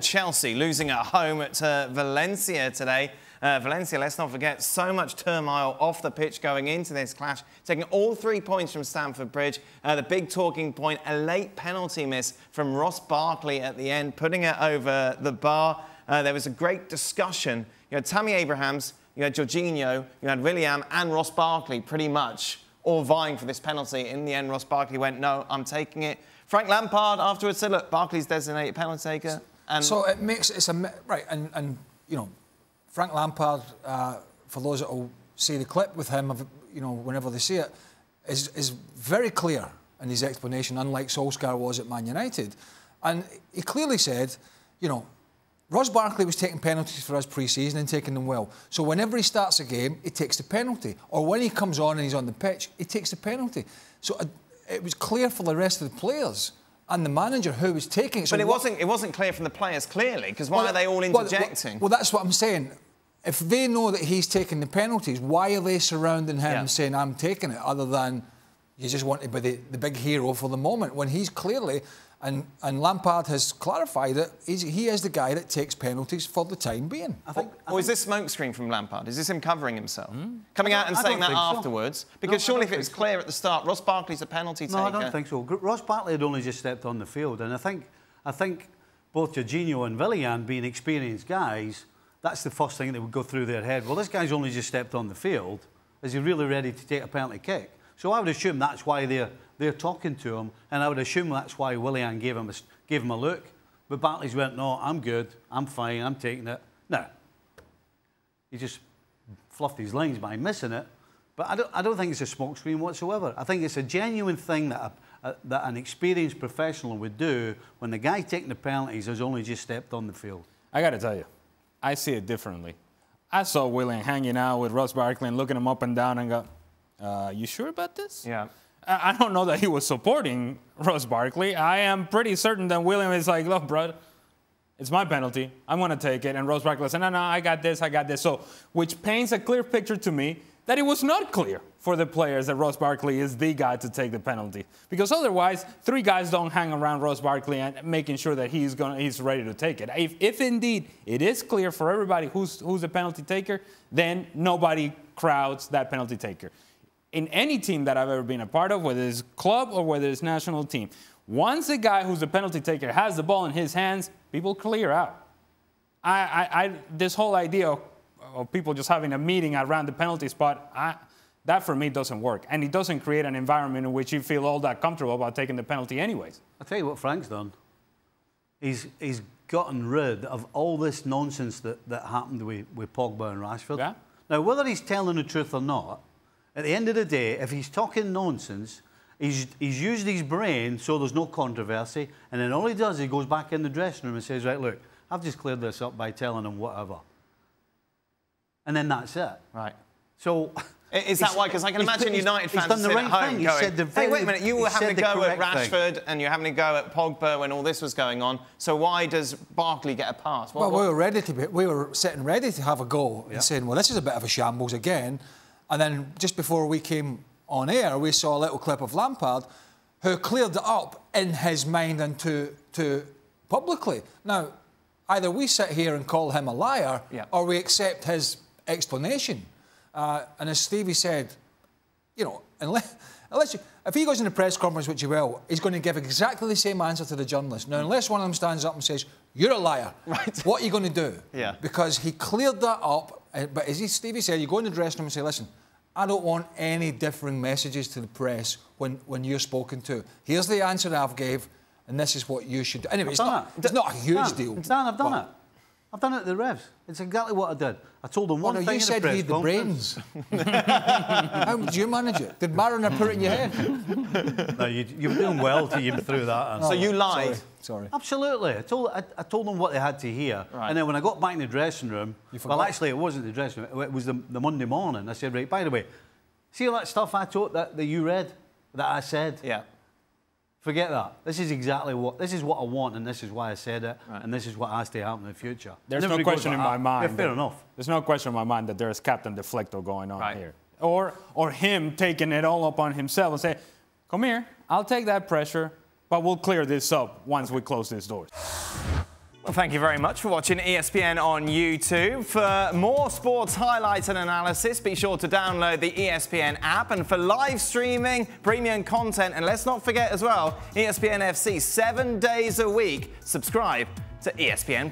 Chelsea losing at home to Valencia today. Valencia, let's not forget, so much turmoil off the pitch going into this clash, taking all 3 points from Stamford Bridge. The big talking point, a late penalty miss from Ross Barkley at the end, putting it over the bar. There was a great discussion. You had Tammy Abrahams, you had Jorginho, you had Willian and Ross Barkley pretty much all vying for this penalty. In the end, Ross Barkley went, no, I'm taking it. Frank Lampard afterwards said, look, Barkley's designated penalty taker. And so it makes right, and you know, Frank Lampard, for those that will see the clip with him, you know, whenever they see it, is very clear in his explanation, unlike Solskjaer was at Man United, and he clearly said, you know, Ross Barkley was taking penalties for us pre-season and taking them well. So whenever he starts a game, he takes the penalty, or when he comes on and he's on the pitch, he takes the penalty. So it was clear for the rest of the players and the manager who was taking it. So but it wasn't clear from the players, clearly, because why are they all interjecting? Well, that's what I'm saying. If they know that he's taking the penalties, why are they surrounding him saying, I'm taking it, other than you just want to be the big hero for the moment, when he's clearly, and Lampard has clarified it, he is the guy that takes penalties for the time being. Or is this smokescreen from Lampard? Is this him covering himself? Coming out and saying that afterwards? So. Because surely if it was clear at the start, Ross Barkley's a penalty taker. No, I don't think so. Ross Barkley had only just stepped on the field, and I think both Jorginho and Willian, being experienced guys, that's the first thing that would go through their head. Well, this guy's only just stepped on the field. Is he really ready to take a penalty kick? So I would assume that's why they're talking to him, and I would assume that's why Willian gave him a look. But Barkley's went, no, I'm good, I'm fine, I'm taking it. No. He just fluffed his lines by missing it. But I don't think it's a smokescreen whatsoever. I think it's a genuine thing that an experienced professional would do when the guy taking the penalties has only just stepped on the field. I got to tell you, I see it differently. I saw Willian hanging out with Ross Barkley and looking him up and down and go, you sure about this? Yeah. I don't know that he was supporting Ross Barkley. I am pretty certain that William is like, look, bro, it's my penalty. I'm going to take it. And Ross Barkley said, no, I got this. So, which paints a clear picture to me that it was not clear for the players that Ross Barkley is the guy to take the penalty. Because otherwise, 3 guys don't hang around Ross Barkley and making sure that he's ready to take it. If indeed it is clear for everybody who's a penalty taker, then nobody crowds that penalty taker. In any team that I've ever been a part of, whether it's club or whether it's national team, once a guy who's a penalty taker has the ball in his hands, people clear out. This whole idea of people just having a meeting around the penalty spot, that for me doesn't work. And it doesn't create an environment in which you feel all that comfortable about taking the penalty anyways. I'll tell you what Frank's done. He's gotten rid of all this nonsense that happened with Pogba and Rashford. Yeah. Now, whether he's telling the truth or not, at the end of the day, if he's talking nonsense, he's used his brain so there's no controversy, and then all he does is he goes back in the dressing room and says, right, look, I've just cleared this up by telling him whatever. And then that's it. Right. So... Is that why? Because I can imagine United fans done the sitting right at home thing. going, hey, wait a minute, you were having a go at Rashford and you're having a go at Pogba when all this was going on, so why does Barkley get a pass? We were sitting ready to have a go and saying, well, this is a bit of a shambles again. And then just before we came on air, we saw a little clip of Lampard who cleared it up in his mind and to publicly. Now, either we sit here and call him a liar or we accept his explanation. And as Stevie said, you know, if he goes in a press conference, which he will, he's going to give exactly the same answer to the journalist. Now, unless one of them stands up and says, you're a liar, what are you going to do? Yeah. Because he cleared that up. But as Stevie said, you go in the dressing room and say, listen, I don't want any differing messages to the press when you're spoken to. Here's the answer I've gave, and this is what you should do. Anyway, it's not a huge deal. Dan, I've done it. I've done it at the Revs. It's exactly what I did. I told them one thing you said he had the brains. How did you manage it? Did Mariner put it in your head? No, you were doing well till you threw that in. So you lied? Sorry. Absolutely. I told them what they had to hear. Right. And then when I got back in the dressing room, well, actually, it wasn't the dressing room. It was the Monday morning. I said, right, by the way, see all that stuff I told that you read, that I said? Yeah. Forget that. This is what I want, and this is why I said it, and this is what has to happen in the future. There's no question in my mind. Yeah, fair enough. There's no question in my mind that there's Captain Deflecto going on here. Or him taking it all upon himself and say, come here, I'll take that pressure, but we'll clear this up once we close these doors. Well, thank you very much for watching ESPN on YouTube. For more sports highlights and analysis, be sure to download the ESPN app. And for live streaming, premium content, and let's not forget as well, ESPNFC 7 days a week, subscribe to ESPN+.